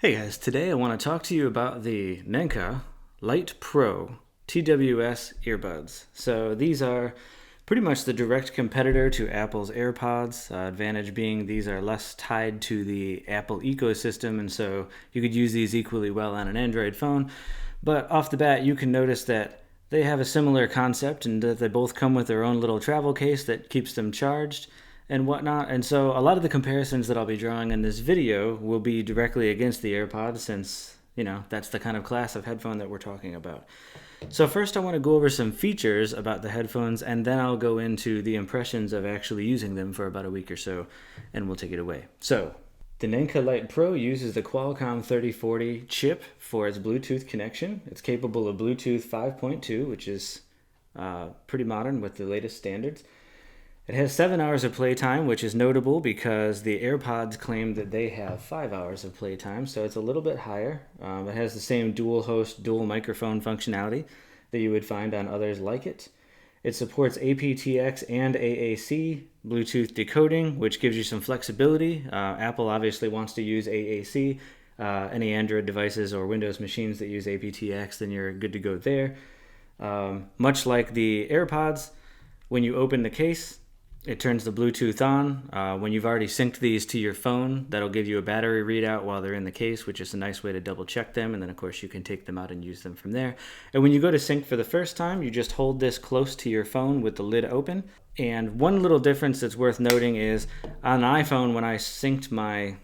Hey guys, today I want to talk to you about the Naenka Lite Pro TWS earbuds. So these are pretty much the direct competitor to Apple's AirPods. Advantage being these are less tied to the Apple ecosystem, and so you could use these equally well on an Android phone. But off the bat, you can notice that they have a similar concept and that they both come with their own little travel case that keeps them charged and whatnot. And so a lot of the comparisons that I'll be drawing in this video will be directly against the AirPods since, that's the kind of class of headphone that we're talking about. So first I want to go over some features about the headphones, and then I'll go into the impressions of actually using them for about a week or so, and we'll take it away. So the Naenka Lite Pro uses the Qualcomm 3040 chip for its Bluetooth connection. It's capable of Bluetooth 5.2, which is pretty modern with the latest standards. It has 7 hours of playtime, which is notable because the AirPods claim that they have 5 hours of playtime, so it's a little bit higher. It has the same dual host, dual microphone functionality that you would find on others like it. It supports aptX and AAC Bluetooth decoding, which gives you some flexibility. Apple obviously wants to use AAC. Any Android devices or Windows machines that use aptX, then you're good to go there. Much like the AirPods, when you open the case, it turns the Bluetooth on. When you've already synced these to your phone, that'll give you a battery readout while they're in the case, which is a nice way to double check them. And then, of course, you can take them out and use them from there. And when you go to sync for the first time, you just hold this close to your phone with the lid open. And one little difference that's worth noting is on an iPhone, when I synced my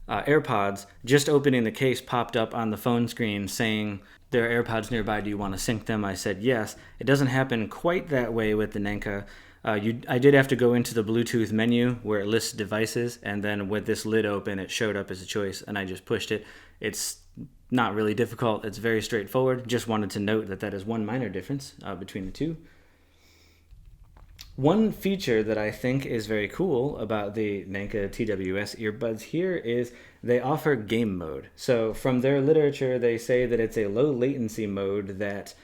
AirPods, just opening the case popped up on the phone screen saying, "There are AirPods nearby, do you want to sync them?" I said yes. It doesn't happen quite that way with the Naenka. I did have to go into the Bluetooth menu where it lists devices, and then with this lid open, it showed up as a choice, and I just pushed it. It's not really difficult. It's very straightforward. Just wanted to note that that is one minor difference between the two. One feature that I think is very cool about the Naenka TWS earbuds here is they offer game mode. So from their literature, they say that it's a low latency mode that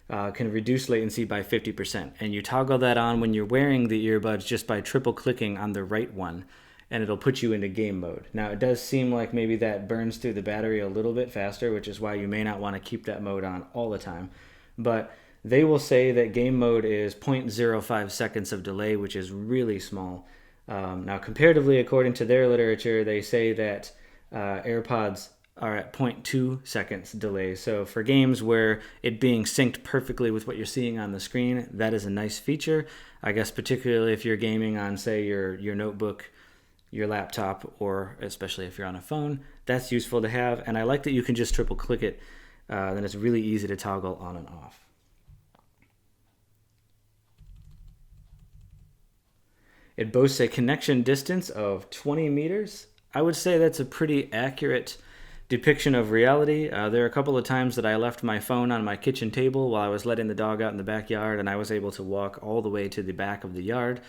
can reduce latency by 50%. And you toggle that on when you're wearing the earbuds just by triple clicking on the right one, and it'll put you into game mode. Now, it does seem like maybe that burns through the battery a little bit faster, which is why you may not want to keep that mode on all the time. But they will say that game mode is 0.05 seconds of delay, which is really small. Now, comparatively, according to their literature, they say that AirPods are at 0.2 seconds delay. So for games where it being synced perfectly with what you're seeing on the screen, that is a nice feature. I guess particularly if you're gaming on, say, your notebook, your laptop, or especially if you're on a phone, that's useful to have. And I like that you can just triple click it. Then it's really easy to toggle on and off. It boasts a connection distance of 20 meters. I would say that's a pretty accurate depiction of reality. There are a couple of times that I left my phone on my kitchen table while I was letting the dog out in the backyard, and I was able to walk all the way to the back of the yard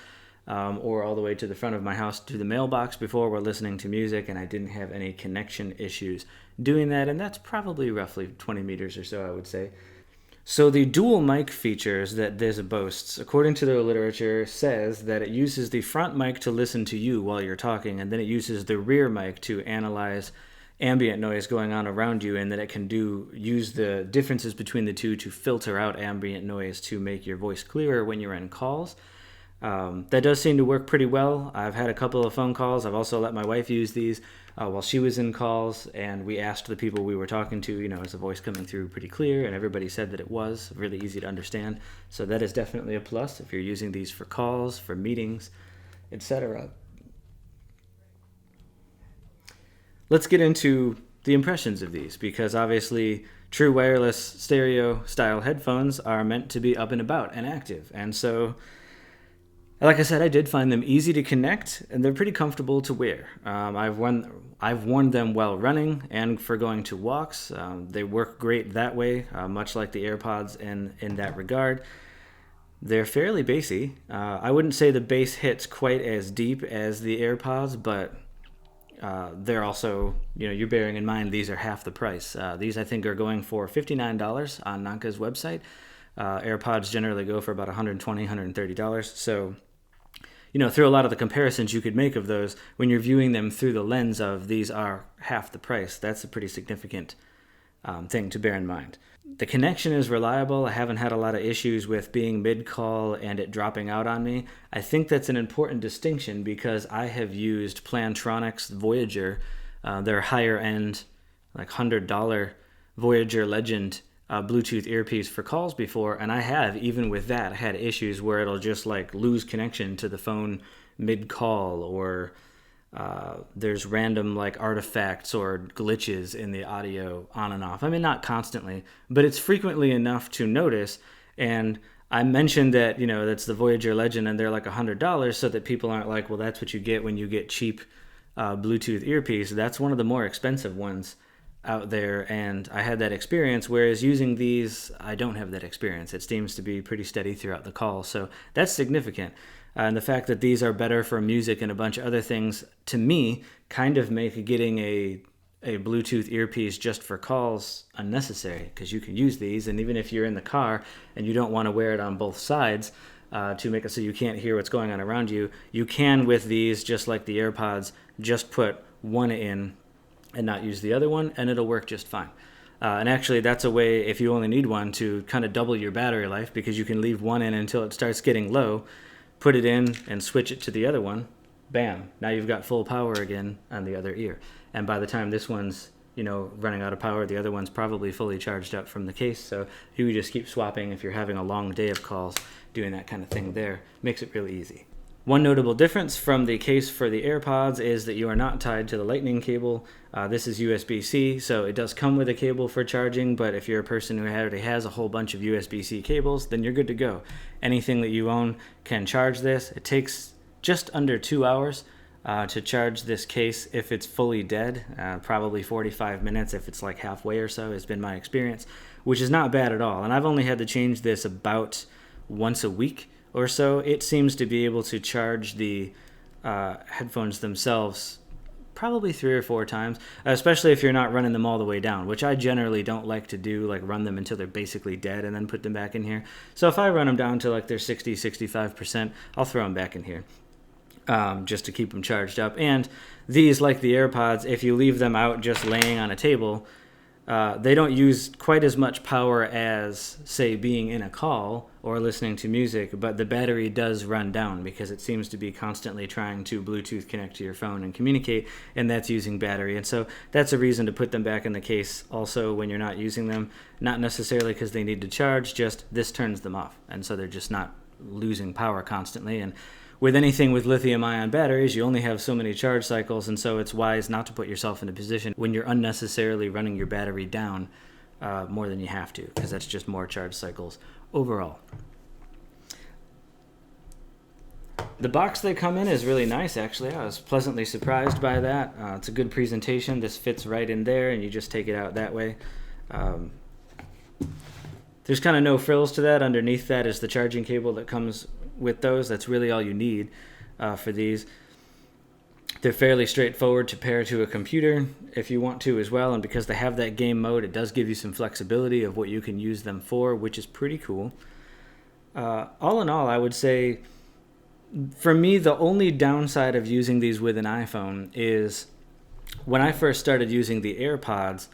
or all the way to the front of my house to the mailbox before we're listening to music, and I didn't have any connection issues doing that, and that's probably roughly 20 meters or so, I would say. So the dual mic features that this boasts, according to their literature, says that it uses the front mic to listen to you while you're talking, and then it uses the rear mic to analyze ambient noise going on around you, and that it can use the differences between the two to filter out ambient noise to make your voice clearer when you're in calls. That does seem to work pretty well. I've had a couple of phone calls. I've also let my wife use these while she was in calls, and we asked the people we were talking to, is the voice coming through pretty clear, and everybody said that it was really easy to understand. So that is definitely a plus if you're using these for calls, for meetings, etc. Let's get into the impressions of these, because obviously true wireless stereo style headphones are meant to be up and about and active. And so, like I said, I did find them easy to connect, and they're pretty comfortable to wear. I've worn them while running and for going to walks. They work great that way, much like the AirPods in that regard. They're fairly bassy. I wouldn't say the bass hits quite as deep as the AirPods, but they're also, you're bearing in mind these are half the price. These, I think, are going for $59 on Naenka's website. AirPods generally go for about $120, $130. So through a lot of the comparisons you could make of those, when you're viewing them through the lens of these are half the price, that's a pretty significant thing to bear in mind. The connection is reliable. I haven't had a lot of issues with being mid-call and it dropping out on me. I think that's an important distinction because I have used Plantronics Voyager, their higher end, like $100 Voyager Legend Bluetooth earpiece for calls before, and I have, even with that, had issues where it'll just like lose connection to the phone mid-call, or there's random like artifacts or glitches in the audio on and off. I mean, not constantly, but it's frequently enough to notice. And I mentioned that, that's the Voyager Legend and they're like $100, so that people aren't like, well, that's what you get when you get cheap Bluetooth earpiece. That's one of the more expensive ones out there, and I had that experience, whereas using these, I don't have that experience. It seems to be pretty steady throughout the call, so that's significant. And the fact that these are better for music and a bunch of other things, to me, kind of make getting a Bluetooth earpiece just for calls unnecessary, because you can use these, and even if you're in the car and you don't want to wear it on both sides to make it so you can't hear what's going on around you, you can, with these, just like the AirPods, just put one in and not use the other one, and it'll work just fine. And actually, that's a way, if you only need one, to kind of double your battery life, because you can leave one in until it starts getting low, put it in, and switch it to the other one. Bam! Now you've got full power again on the other ear. And by the time this one's, running out of power, the other one's probably fully charged up from the case. So you can just keep swapping if you're having a long day of calls, doing that kind of thing there. Makes it really easy. One notable difference from the case for the AirPods is that you are not tied to the Lightning cable. This is USB-C, so it does come with a cable for charging, but if you're a person who already has a whole bunch of USB-C cables, then you're good to go. Anything that you own can charge this. It takes just under 2 hours to charge this case if it's fully dead, probably 45 minutes if it's like halfway or so, has been my experience, which is not bad at all. And I've only had to change this about once a week or so. It seems to be able to charge the headphones themselves probably 3 or 4 times, especially if you're not running them all the way down, which I generally don't like to do, like run them until they're basically dead and then put them back in here. So if I run them down to like their 60-65%, I'll throw them back in here just to keep them charged up. And these, like the AirPods, if you leave them out just laying on a table, they don't use quite as much power as, say, being in a call or listening to music, but the battery does run down because it seems to be constantly trying to Bluetooth connect to your phone and communicate, and that's using battery. And so that's a reason to put them back in the case also when you're not using them, not necessarily because they need to charge, just this turns them off, and so they're just not losing power constantly. And with anything with lithium-ion batteries, you only have so many charge cycles, and so it's wise not to put yourself in a position when you're unnecessarily running your battery down more than you have to, because that's just more charge cycles overall. The box they come in is really nice, actually. I was pleasantly surprised by that. It's a good presentation. This fits right in there, and you just take it out that way. There's kind of no frills to that. Underneath that is the charging cable that comes with those. That's really all you need for these. They're fairly straightforward to pair to a computer if you want to as well, and because they have that game mode, it does give you some flexibility of what you can use them for, which is pretty cool. All in all, I would say, for me, the only downside of using these with an iPhone is when I first started using the AirPods,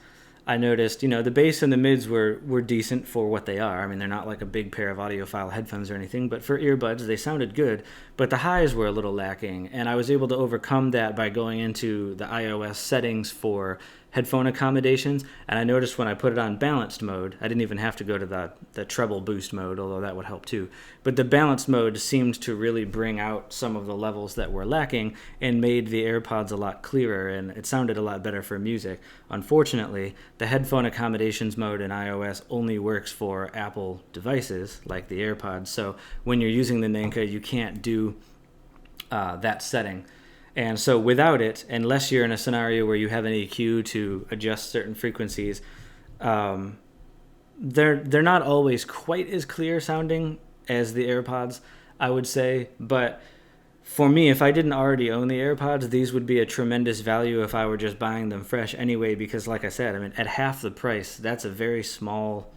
I noticed, the bass and the mids were decent for what they are. I mean, they're not like a big pair of audiophile headphones or anything, but for earbuds, they sounded good. But the highs were a little lacking, and I was able to overcome that by going into the iOS settings for headphone accommodations, and I noticed when I put it on balanced mode, I didn't even have to go to the treble boost mode, although that would help too. But the balanced mode seemed to really bring out some of the levels that were lacking and made the AirPods a lot clearer, and it sounded a lot better for music. Unfortunately, the headphone accommodations mode in iOS only works for Apple devices like the AirPods, so when you're using the Naenka, you can't do that setting. And so without it, unless you're in a scenario where you have an EQ to adjust certain frequencies, they're not always quite as clear sounding as the AirPods, I would say. But for me, if I didn't already own the AirPods, these would be a tremendous value if I were just buying them fresh anyway, because like I said, I mean, at half the price, that's a very small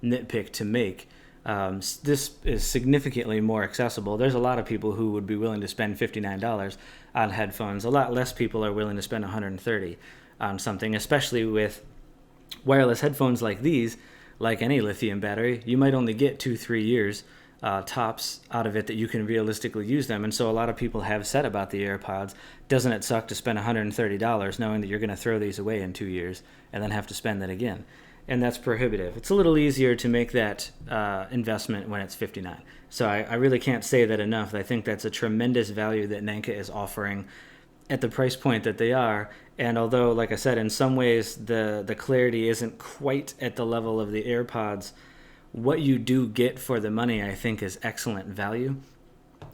nitpick to make. This is significantly more accessible. There's a lot of people who would be willing to spend $59 on headphones. A lot less people are willing to spend $130 on something, especially with wireless headphones like these. Like any lithium battery, you might only get 2-3 years tops out of it that you can realistically use them. And so a lot of people have said about the AirPods, doesn't it suck to spend $130 knowing that you're going to throw these away in 2 years and then have to spend that again? And that's prohibitive. It's a little easier to make that investment when it's $59. So I really can't say that enough. I think that's a tremendous value that Naenka is offering at the price point that they are. And although, like I said, in some ways the clarity isn't quite at the level of the AirPods, what you do get for the money, I think, is excellent value.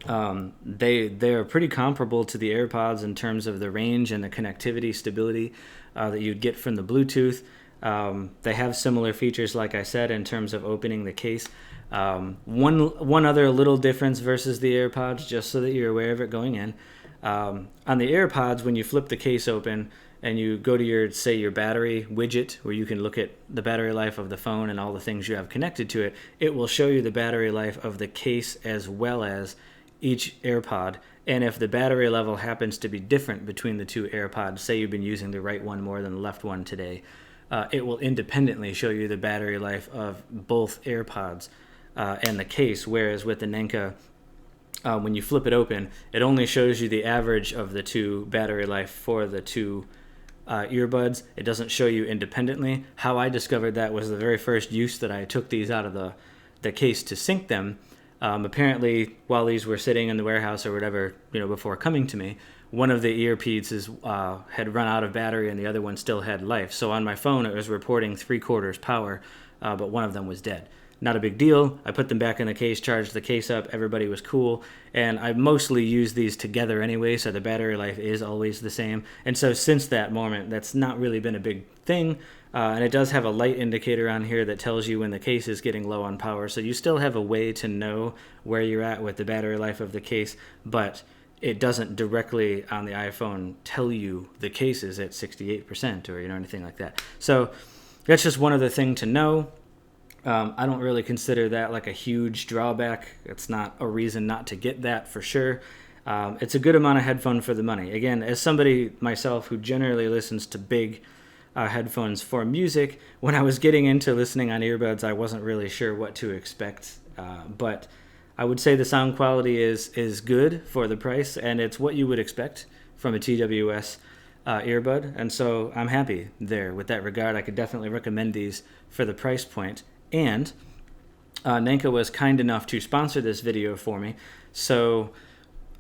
They are pretty comparable to the AirPods in terms of the range and the connectivity stability that you'd get from the Bluetooth. They have similar features, like I said, in terms of opening the case. One other little difference versus the AirPods, just so that you're aware of it going in. On the AirPods, when you flip the case open and you go to your battery widget, where you can look at the battery life of the phone and all the things you have connected to it, it will show you the battery life of the case as well as each AirPod. And if the battery level happens to be different between the two AirPods, say you've been using the right one more than the left one today, it will independently show you the battery life of both AirPods and the case, whereas with the Naenka, when you flip it open, it only shows you the average of the two battery life for the two earbuds. It doesn't show you independently. How I discovered that was the very first use that I took these out of the case to sync them. Apparently, while these were sitting in the warehouse or whatever, before coming to me, one of the earpieces had run out of battery and the other one still had life. So on my phone, it was reporting 3/4 power, but one of them was dead. Not a big deal. I put them back in the case, charged the case up, everybody was cool. And I mostly use these together anyway, so the battery life is always the same. And so since that moment, that's not really been a big thing. And it does have a light indicator on here that tells you when the case is getting low on power. So you still have a way to know where you're at with the battery life of the case, but it doesn't directly on the iPhone tell you the case is at 68% or anything like that. So that's just one other thing to know. I don't really consider that like a huge drawback. It's not a reason not to get that for sure. It's a good amount of headphone for the money. Again, as somebody myself who generally listens to big headphones for music, when I was getting into listening on earbuds, I wasn't really sure what to expect. But I would say the sound quality is good for the price, and it's what you would expect from a TWS earbud. And so I'm happy there with that regard. I could definitely recommend these for the price point. And Naenka was kind enough to sponsor this video for me. So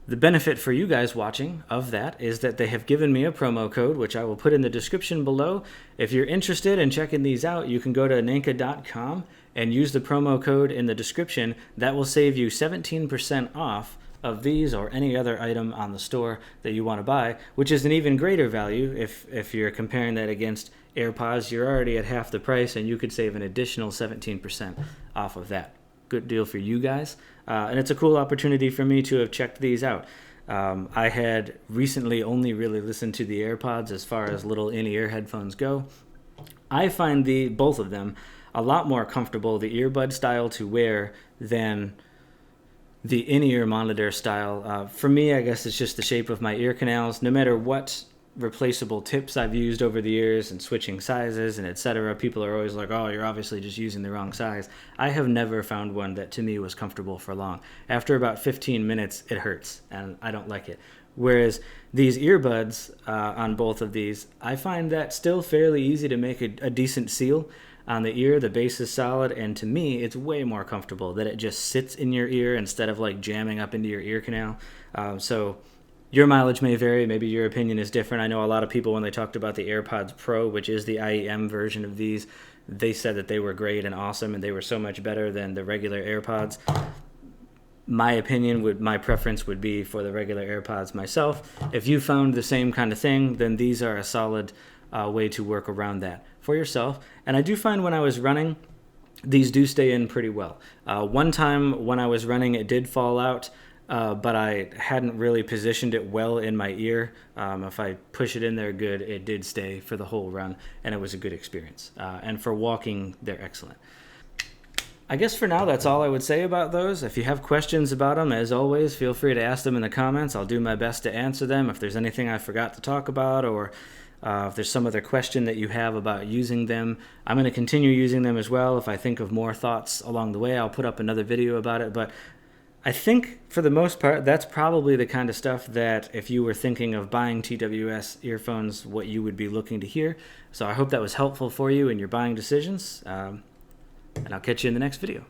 the benefit for you guys watching of that is that they have given me a promo code, which I will put in the description below. If you're interested in checking these out, you can go to naenka.com and use the promo code in the description. That will save you 17% off of these or any other item on the store that you want to buy, which is an even greater value if you're comparing that against AirPods. You're already at half the price, and you could save an additional 17% off of that. Good deal for you guys. And it's a cool opportunity for me to have checked these out. I had recently only really listened to the AirPods as far as little in-ear headphones go. I find both of them a lot more comfortable, the earbud style to wear, than the in-ear monitor style. For me, I guess it's just the shape of my ear canals. No matter what replaceable tips I've used over the years and switching sizes and etc., people are always like, oh, you're obviously just using the wrong size. I have never found one that to me was comfortable for long. After about 15 minutes, it hurts, and I don't like it. Whereas these earbuds on both of these, I find that still fairly easy to make a decent seal on the ear. The base is solid, and to me, it's way more comfortable that it just sits in your ear instead of like jamming up into your ear canal. So your mileage may vary. Maybe your opinion is different. I know a lot of people, when they talked about the AirPods Pro, which is the IEM version of these, they said that they were great and awesome, and they were so much better than the regular AirPods. My preference would be for the regular AirPods myself. If you found the same kind of thing, then these are a solid way to work around that for yourself. And I do find when I was running, these do stay in pretty well. One time when I was running, it did fall out, but I hadn't really positioned it well in my ear. If I push it in there good, it did stay for the whole run, and it was a good experience. And for walking, they're excellent. I guess for now, that's all I would say about those. If you have questions about them, as always, feel free to ask them in the comments. I'll do my best to answer them. If there's anything I forgot to talk about, or if there's some other question that you have about using them, I'm going to continue using them as well. If I think of more thoughts along the way, I'll put up another video about it. But I think for the most part, that's probably the kind of stuff that if you were thinking of buying TWS earphones, what you would be looking to hear. So I hope that was helpful for you in your buying decisions. And I'll catch you in the next video.